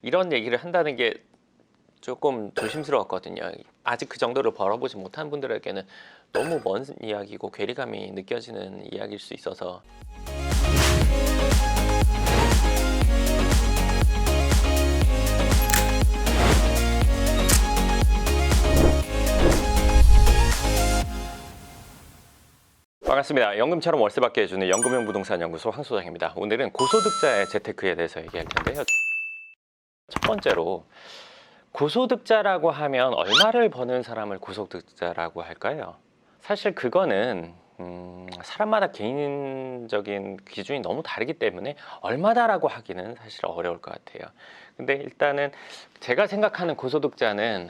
이런 얘기를 한다는 게 조금 조심스러웠거든요. 아직 그 정도를 벌어보지 못한 분들에게는 너무 먼 이야기고 괴리감이 느껴지는 이야기일 수 있어서. 반갑습니다. 연금처럼 월세 받게 해주는 연금형 부동산 연구소 황 소장입니다. 오늘은 고소득자의 재테크에 대해서 얘기할 텐데요. 첫 번째로, 고소득자라고 하면 얼마를 버는 사람을 고소득자라고 할까요? 사실 그거는 사람마다 개인적인 기준이 너무 다르기 때문에 얼마다라고 하기는 사실 어려울 것 같아요. 근데 일단은 제가 생각하는 고소득자는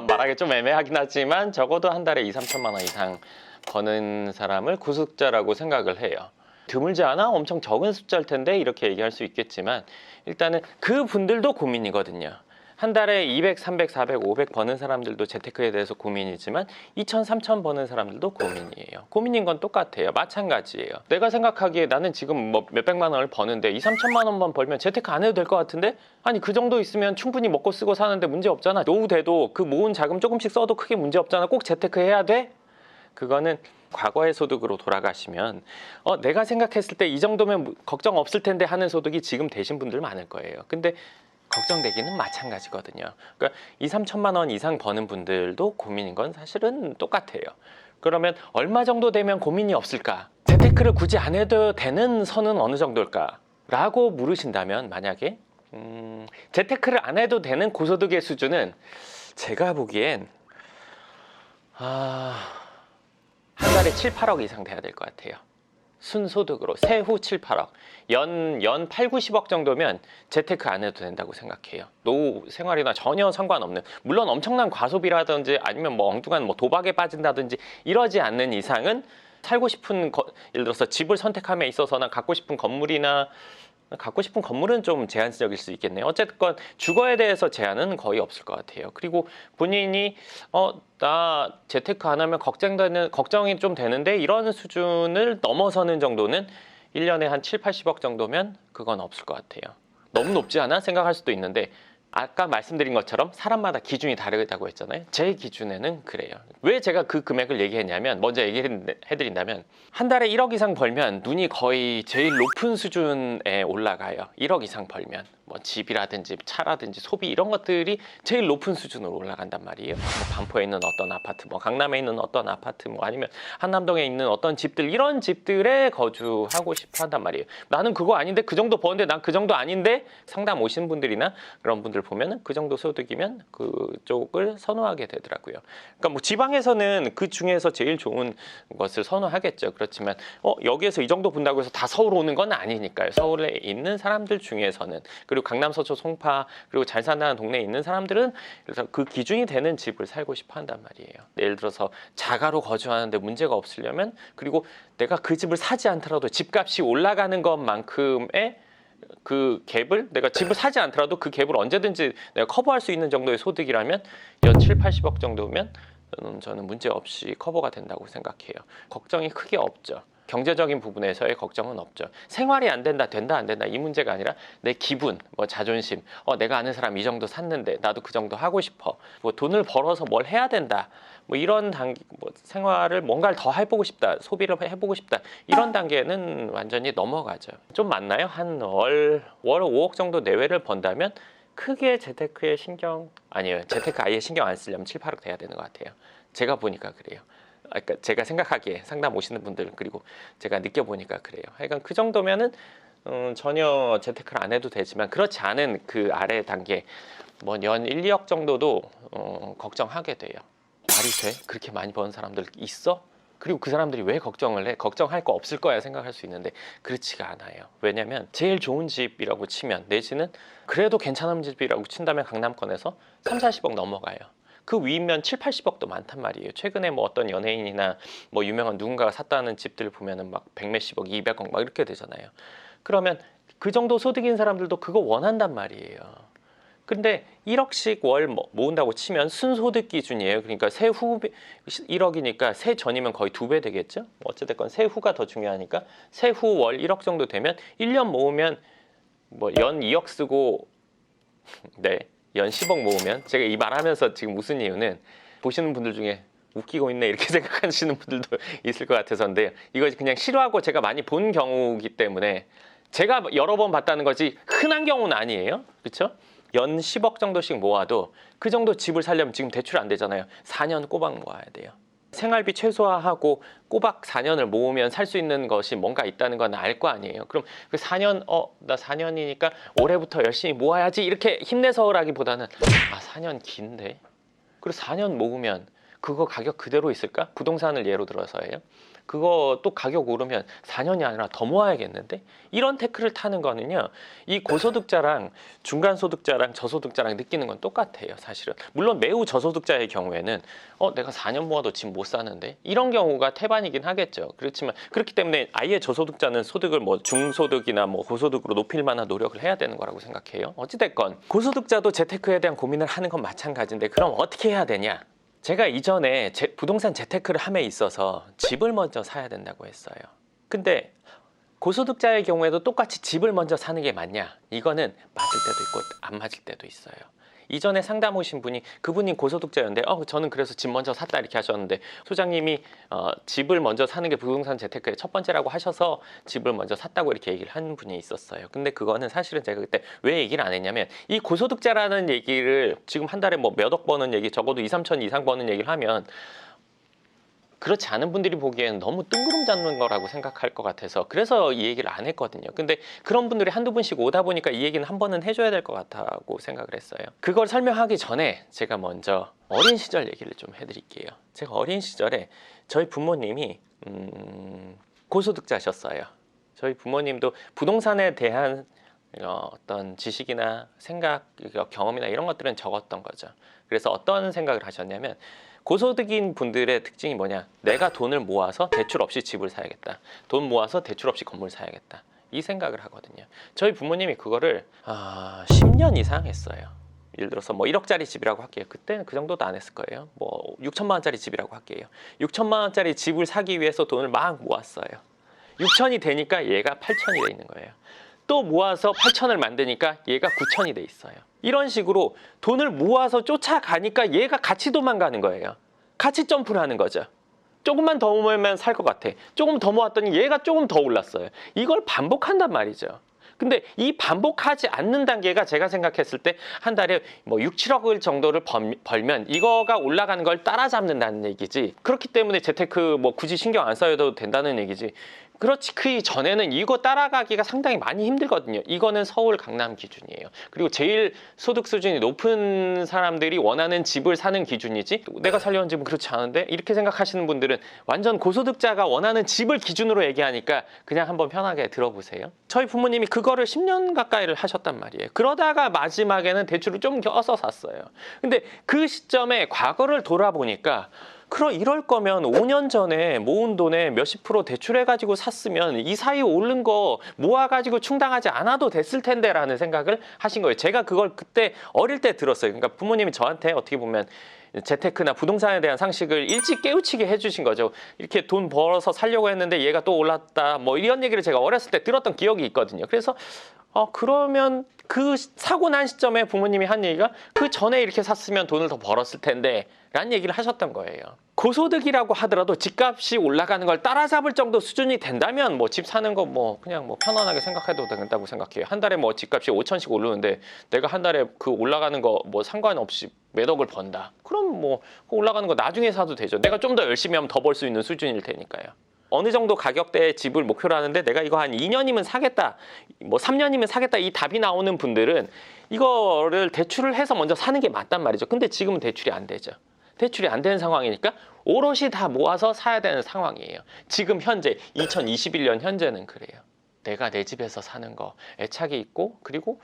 말하기 좀 애매하긴 하지만 적어도 한 달에 2~3천만 원 이상 버는 사람을 고소득자라고 생각을 해요. 드물지 않아? 엄청 적은 숫자일 텐데 이렇게 얘기할 수 있겠지만 일단은 그 분들도 고민이거든요. 한 달에 200, 300, 400, 500 버는 사람들도 재테크에 대해서 고민이지만 2,000, 3,000 버는 사람들도 고민이에요. 고민인 건 똑같아요. 마찬가지예요. 내가 생각하기에 나는 지금 뭐 몇백만 원을 버는데 2, 3천만 원만 벌면 재테크 안 해도 될 것 같은데? 아니 그 정도 있으면 충분히 먹고 쓰고 사는데 문제 없잖아. 노후 돼도 그 모은 자금 조금씩 써도 크게 문제 없잖아. 꼭 재테크 해야 돼? 그거는 과거의 소득으로 돌아가시면 내가 생각했을 때 이 정도면 걱정 없을 텐데 하는 소득이 지금 되신 분들 많을 거예요. 근데 걱정되기는 마찬가지거든요. 그러니까 2, 3천만 원 이상 버는 분들도 고민인 건 사실은 똑같아요. 그러면 얼마 정도 되면 고민이 없을까? 재테크를 굳이 안 해도 되는 선은 어느 정도일까? 라고 물으신다면 만약에 재테크를 안 해도 되는 고소득의 수준은 제가 보기엔 한 달에 7, 8억 이상 돼야 될 것 같아요. 순소득으로 세후 7, 8억 연 8, 90억 정도면 재테크 안 해도 된다고 생각해요. 노후 생활이나 전혀 상관없는, 물론 엄청난 과소비라든지 아니면 뭐 엉뚱한 뭐 도박에 빠진다든지 이러지 않는 이상은 살고 싶은 예를 들어서 집을 선택함에 있어서나 갖고 싶은 건물은 좀 제한적일 수 있겠네요. 어쨌든 주거에 대해서 제한은 거의 없을 것 같아요. 그리고 본인이 나 재테크 안 하면 걱정이 좀 되는데 이런 수준을 넘어서는 정도는 1년에 한 7, 80억 정도면 그건 없을 것 같아요. 너무 높지 않아? 생각할 수도 있는데 아까 말씀드린 것처럼 사람마다 기준이 다르다고 했잖아요. 제 기준에는 그래요. 왜 제가 그 금액을 얘기했냐면, 먼저 얘기를 해드린다면 한 달에 1억 이상 벌면 눈이 거의 제일 높은 수준에 올라가요. 1억 이상 벌면 뭐 집이라든지 차라든지 소비 이런 것들이 제일 높은 수준으로 올라간단 말이에요. 뭐 반포에 있는 어떤 아파트, 뭐 강남에 있는 어떤 아파트, 뭐 아니면 한남동에 있는 어떤 집들, 이런 집들에 거주하고 싶어 한단 말이에요. 나는 그거 아닌데, 그 정도 버는데 난 그 정도 아닌데, 상담 오신 분들이나 그런 분들 보면은 그 정도 소득이면 그쪽을 선호하게 되더라고요. 그러니까 뭐 지방에서는 그 중에서 제일 좋은 것을 선호하겠죠. 그렇지만 여기에서 이 정도 분다고 해서 다 서울 오는 건 아니니까요. 서울에 있는 사람들 중에서는, 그리고 강남, 서초, 송파, 그리고 잘 산다는 동네에 있는 사람들은 그래서 그 기준이 되는 집을 살고 싶어 한단 말이에요. 예를 들어서 자가로 거주하는데 문제가 없으려면, 그리고 내가 그 집을 사지 않더라도 집값이 올라가는 것만큼의 그 갭을, 내가 집을 사지 않더라도 그 갭을 언제든지 내가 커버할 수 있는 정도의 소득이라면 연 7, 80억 정도면 저는 문제 없이 커버가 된다고 생각해요. 걱정이 크게 없죠. 경제적인 부분에서의 걱정은 없죠. 생활이 안 된다 안 된다 이 문제가 아니라 내 기분, 뭐 자존심, 내가 아는 사람 이 정도 샀는데 나도 그 정도 하고 싶어, 뭐 돈을 벌어서 뭘 해야 된다, 뭐 이런 단계, 뭐 생활을 뭔가를 더 해보고 싶다, 소비를 해보고 싶다, 이런 단계는 완전히 넘어가죠. 좀 많나요? 한 월 5억 정도 내외를 번다면 크게 재테크에 재테크 아예 신경 안 쓰려면 7, 8억 돼야 되는 것 같아요. 제가 보니까 그래요. 그러니까 제가 생각하기에, 상담 오시는 분들, 그리고 제가 느껴보니까 그래요. 하여간 그 정도면은 전혀 재테크를 안 해도 되지만, 그렇지 않은 그 아래 단계, 뭐 연 1, 2억 정도도 걱정하게 돼요. 말이 돼? 그렇게 많이 버는 사람들 있어? 그리고 그 사람들이 왜 걱정을 해? 걱정할 거 없을 거야 생각할 수 있는데 그렇지가 않아요. 왜냐면 제일 좋은 집이라고 치면, 내지는 그래도 괜찮은 집이라고 친다면 강남권에서 3, 40억 넘어가요. 그 위면 7, 80억도 많단 말이에요. 최근에 뭐 어떤 연예인이나 뭐 유명한 누군가가 샀다는 집들 보면은 막 100몇십억, 200억 막 이렇게 되잖아요. 그러면 그 정도 소득인 사람들도 그거 원한단 말이에요. 근데 1억씩 월 모은다고 치면 순소득 기준이에요. 그러니까 세후 1억이니까 세 전이면 거의 2배 되겠죠. 어쨌든 세후가 더 중요하니까 세후 월 1억 정도 되면 1년 모으면 뭐 연 2억 쓰고 네, 연 10억 모으면 제가 이 말하면서 지금 무슨 이유는 보시는 분들 중에 웃기고 있네 이렇게 생각하시는 분들도 있을 것 같아서인데요. 이거 그냥 싫어하고 제가 많이 본 경우이기 때문에 제가 여러 번 봤다는 거지 흔한 경우는 아니에요. 그렇죠? 연 10억 정도씩 모아도 그 정도 집을 살려면 지금 대출 안 되잖아요. 4년 꼬박 모아야 돼요. 생활비 최소화하고 꼬박 4년을 모으면 살 수 있는 것이 뭔가 있다는 건 알 거 아니에요. 그럼 그 4년, 나 4년이니까 올해부터 열심히 모아야지 이렇게 힘내서라기보다는 4년 긴데? 그리고 4년 모으면 그거 가격 그대로 있을까? 부동산을 예로 들어서예요. 그거 또 가격 오르면 4년이 아니라 더 모아야겠는데? 이런 태클을 타는 거는요. 이 고소득자랑 중간소득자랑 저소득자랑 느끼는 건 똑같아요. 사실은. 물론 매우 저소득자의 경우에는 내가 4년 모아도 집 못 사는데? 이런 경우가 태반이긴 하겠죠. 그렇지만 그렇기 때문에 아예 저소득자는 소득을 뭐 중소득이나 뭐 고소득으로 높일 만한 노력을 해야 되는 거라고 생각해요. 어찌됐건 고소득자도 재테크에 대한 고민을 하는 건 마찬가지인데 그럼 어떻게 해야 되냐? 제가 이전에 부동산 재테크를 함에 있어서 집을 먼저 사야 된다고 했어요. 근데 고소득자의 경우에도 똑같이 집을 먼저 사는 게 맞냐? 이거는 맞을 때도 있고 안 맞을 때도 있어요. 이전에 상담 오신 분이 그분이 고소득자였는데 저는 그래서 집 먼저 샀다 이렇게 하셨는데 소장님이 집을 먼저 사는 게 부동산 재테크의 첫 번째라고 하셔서 집을 먼저 샀다고 이렇게 얘기를 한 분이 있었어요. 근데 그거는 사실은 제가 그때 왜 얘기를 안 했냐면 이 고소득자라는 얘기를 지금 한 달에 뭐 몇 억 버는 얘기 적어도 2, 3천 이상 버는 얘기를 하면 그렇지 않은 분들이 보기에는 너무 뜬구름 잡는 거라고 생각할 것 같아서 그래서 이 얘기를 안 했거든요. 근데 그런 분들이 한두 분씩 오다 보니까 이 얘기는 한 번은 해줘야 될 것 같다고 생각을 했어요. 그걸 설명하기 전에 제가 먼저 어린 시절 얘기를 좀 해드릴게요. 제가 어린 시절에 저희 부모님이 고소득자셨어요. 저희 부모님도 부동산에 대한 어떤 지식이나 생각, 경험이나 이런 것들은 적었던 거죠. 그래서 어떤 생각을 하셨냐면 고소득인 분들의 특징이 뭐냐? 내가 돈을 모아서 대출 없이 집을 사야겠다. 돈 모아서 대출 없이 건물 사야겠다. 이 생각을 하거든요. 저희 부모님이 그거를 10년 이상 했어요. 예를 들어서 뭐 1억짜리 집이라고 할게요. 그때는 그 정도도 안 했을 거예요. 뭐 6천만 원짜리 집이라고 할게요. 6천만 원짜리 집을 사기 위해서 돈을 막 모았어요. 6천이 되니까 얘가 8천이 돼 있는 거예요. 또 모아서 8천을 만드니까 얘가 9천이 돼 있어요. 이런 식으로 돈을 모아서 쫓아가니까 얘가 같이 도망가는 거예요. 같이 점프를 하는 거죠. 조금만 더 모으면 살 것 같아. 조금 더 모았더니 얘가 조금 더 올랐어요. 이걸 반복한단 말이죠. 근데 이 반복하지 않는 단계가 제가 생각했을 때 한 달에 뭐 6, 7억 정도를 벌면 이거가 올라가는 걸 따라잡는다는 얘기지. 그렇기 때문에 재테크 뭐 굳이 신경 안 써도 된다는 얘기지. 그렇지 그 전에는 이거 따라가기가 상당히 많이 힘들거든요. 이거는 서울 강남 기준이에요. 그리고 제일 소득 수준이 높은 사람들이 원하는 집을 사는 기준이지 내가 살려는 집은 그렇지 않은데 이렇게 생각하시는 분들은 완전 고소득자가 원하는 집을 기준으로 얘기하니까 그냥 한번 편하게 들어보세요. 저희 부모님이 그거를 10년 가까이를 하셨단 말이에요. 그러다가 마지막에는 대출을 좀 껴서 샀어요. 근데 그 시점에 과거를 돌아보니까 이럴 거면 5년 전에 모은 돈에 몇십 프로 대출해가지고 샀으면 이 사이 오른 거 모아가지고 충당하지 않아도 됐을 텐데 라는 생각을 하신 거예요. 제가 그걸 그때 어릴 때 들었어요. 그러니까 부모님이 저한테 어떻게 보면 재테크나 부동산에 대한 상식을 일찍 깨우치게 해주신 거죠. 이렇게 돈 벌어서 살려고 했는데 얘가 또 올랐다 뭐 이런 얘기를 제가 어렸을 때 들었던 기억이 있거든요. 그래서 그러면 그 사고 난 시점에 부모님이 한 얘기가 그 전에 이렇게 샀으면 돈을 더 벌었을 텐데 라는 얘기를 하셨던 거예요. 고소득이라고 하더라도 집값이 올라가는 걸 따라잡을 정도 수준이 된다면 뭐 집 사는 거 뭐 그냥 뭐 편안하게 생각해도 된다고 생각해요. 한 달에 뭐 집값이 5천씩 오르는데 내가 한 달에 그 올라가는 거 뭐 상관없이 몇 억을 번다. 그럼 뭐 올라가는 거 나중에 사도 되죠. 내가 좀 더 열심히 하면 더 벌 수 있는 수준일 테니까요. 어느 정도 가격대의 집을 목표로 하는데 내가 이거 한 2년이면 사겠다, 뭐 3년이면 사겠다 이 답이 나오는 분들은 이거를 대출을 해서 먼저 사는 게 맞단 말이죠. 근데 지금은 대출이 안 되죠. 대출이 안 되는 상황이니까 오롯이 다 모아서 사야 되는 상황이에요. 지금 현재 2021년 현재는 그래요. 내가 내 집에서 사는 거 애착이 있고 그리고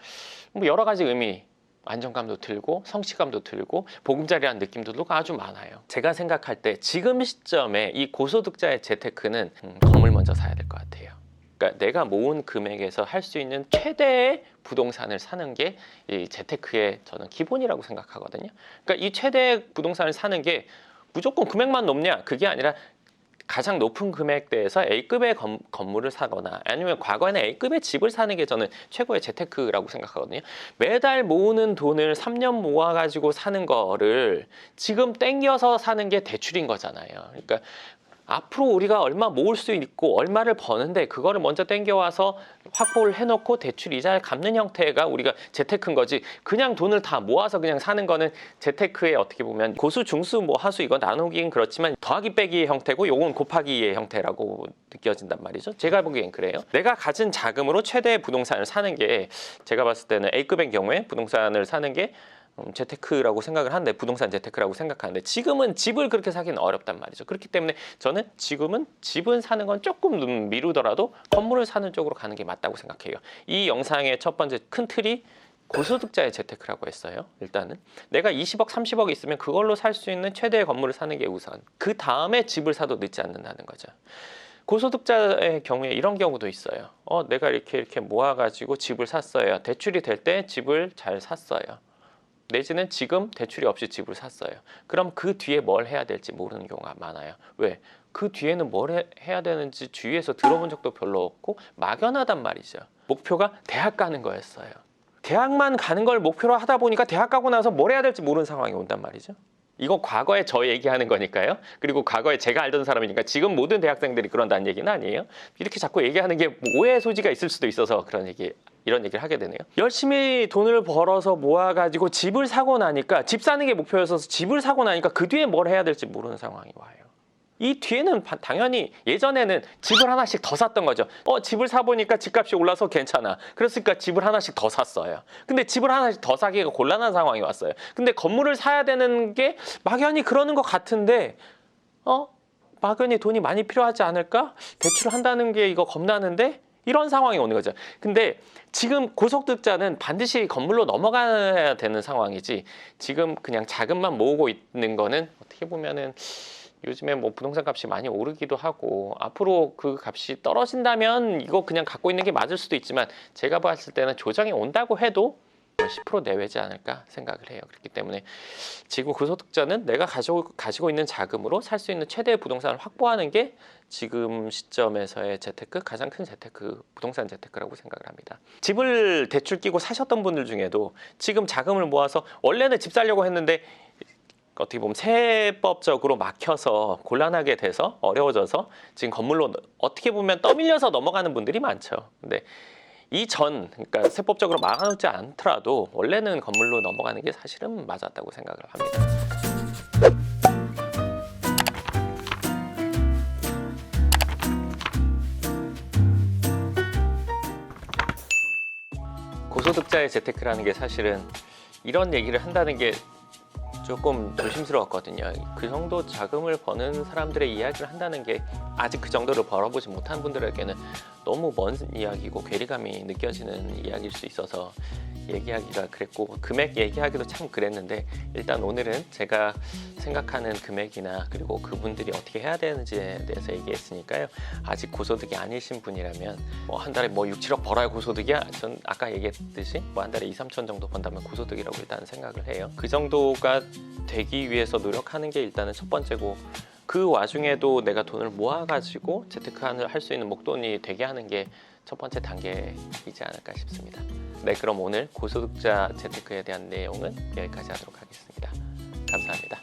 뭐 여러 가지 의미 안정감도 들고 성취감도 들고 보금자리라는 느낌도 들고 아주 많아요. 제가 생각할 때 지금 시점에 이 고소득자의 재테크는 건물 먼저 사야 될 것 같아요. 그러니까 내가 모은 금액에서 할 수 있는 최대의 부동산을 사는 게 이 재테크의 저는 기본이라고 생각하거든요. 그러니까 이 최대의 부동산을 사는 게 무조건 금액만 높냐? 그게 아니라 가장 높은 금액대에서 A급의 건물을 사거나 아니면 과거에는 A급의 집을 사는 게 저는 최고의 재테크라고 생각하거든요. 매달 모으는 돈을 3년 모아가지고 사는 거를 지금 땡겨서 사는 게 대출인 거잖아요. 그러니까 앞으로 우리가 얼마 모을 수 있고 얼마를 버는데 그거를 먼저 땡겨와서 확보를 해놓고 대출 이자를 갚는 형태가 우리가 재테크인 거지. 그냥 돈을 다 모아서 그냥 사는 거는 재테크의 어떻게 보면 고수, 중수, 뭐 하수 이거 나누긴 그렇지만 더하기 빼기의 형태고 요건 곱하기의 형태라고 느껴진단 말이죠. 제가 보기엔 그래요. 내가 가진 자금으로 최대의 부동산을 사는 게 제가 봤을 때는 A급의 경우에 부동산을 사는 게 재테크라고 생각을 하는데 부동산 재테크라고 생각하는데 지금은 집을 그렇게 사기는 어렵단 말이죠. 그렇기 때문에 저는 지금은 집은 사는 건 조금 미루더라도 건물을 사는 쪽으로 가는 게 맞다고 생각해요. 이 영상의 첫 번째 큰 틀이 고소득자의 재테크라고 했어요. 일단은 내가 20억, 30억 있으면 그걸로 살 수 있는 최대의 건물을 사는 게 우선. 그 다음에 집을 사도 늦지 않는다는 거죠. 고소득자의 경우에 이런 경우도 있어요. 내가 이렇게 모아가지고 집을 샀어요. 대출이 될 때 집을 잘 샀어요. 내지는 지금 대출이 없이 집을 샀어요. 그럼 그 뒤에 뭘 해야 될지 모르는 경우가 많아요. 왜? 그 뒤에는 뭘 해야 되는지 주위에서 들어본 적도 별로 없고 막연하단 말이죠. 목표가 대학 가는 거였어요. 대학만 가는 걸 목표로 하다 보니까 대학 가고 나서 뭘 해야 될지 모르는 상황이 온단 말이죠. 이거 과거에 저 얘기하는 거니까요. 그리고 과거에 제가 알던 사람이니까 지금 모든 대학생들이 그런다는 얘기는 아니에요. 이렇게 자꾸 얘기하는 게 오해의 소지가 있을 수도 있어서 이런 얘기를 하게 되네요. 열심히 돈을 벌어서 모아가지고 집을 사고 나니까 집 사는 게 목표였어서 집을 사고 나니까 그 뒤에 뭘 해야 될지 모르는 상황이 와요. 이 뒤에는 당연히 예전에는 집을 하나씩 더 샀던 거죠. 집을 사보니까 집값이 올라서 괜찮아. 그랬으니까 집을 하나씩 더 샀어요. 근데 집을 하나씩 더 사기가 곤란한 상황이 왔어요. 근데 건물을 사야 되는 게 막연히 그러는 것 같은데 막연히 돈이 많이 필요하지 않을까? 대출을 한다는 게 이거 겁나는데? 이런 상황이 오는 거죠. 근데 지금 고소득자는 반드시 건물로 넘어가야 되는 상황이지 지금 그냥 자금만 모으고 있는 거는 어떻게 보면은 요즘에 뭐 부동산 값이 많이 오르기도 하고 앞으로 그 값이 떨어진다면 이거 그냥 갖고 있는 게 맞을 수도 있지만 제가 봤을 때는 조정이 온다고 해도 10% 내외지 않을까 생각을 해요. 그렇기 때문에 지금 고소득자는 내가 가지고 있는 자금으로 살 수 있는 최대의 부동산을 확보하는 게 지금 시점에서의 재테크, 가장 큰 재테크, 부동산 재테크라고 생각을 합니다. 집을 대출 끼고 사셨던 분들 중에도 지금 자금을 모아서 원래는 집 살려고 했는데 어떻게 보면 세법적으로 막혀서 곤란하게 돼서 어려워져서 지금 건물로 어떻게 보면 떠밀려서 넘어가는 분들이 많죠. 근데 그러니까 세법적으로 막아놓지 않더라도 원래는 건물로 넘어가는 게 사실은 맞았다고 생각을 합니다. 고소득자의 재테크라는 게 사실은 이런 얘기를 한다는 게 조금 조심스러웠거든요. 그 정도 자금을 버는 사람들의 이야기를 한다는 게 아직 그 정도를 벌어보지 못한 분들에게는 너무 먼 이야기고 괴리감이 느껴지는 이야기일 수 있어서 얘기하기가 그랬고 금액 얘기하기도 참 그랬는데 일단 오늘은 제가 생각하는 금액이나 그리고 그분들이 어떻게 해야 되는지에 대해서 얘기했으니까요. 아직 고소득이 아니신 분이라면 한 달에 6, 7억 벌어야 고소득이야? 전 아까 얘기했듯이 한 달에 2, 3천 정도 번다면 고소득이라고 일단 생각을 해요. 그 정도가 되기 위해서 노력하는 게 일단은 첫 번째고 그 와중에도 내가 돈을 모아가지고 재테크를 할 수 있는 목돈이 되게 하는 게 첫 번째 단계이지 않을까 싶습니다. 네, 그럼 오늘 고소득자 재테크에 대한 내용은 여기까지 하도록 하겠습니다. 감사합니다.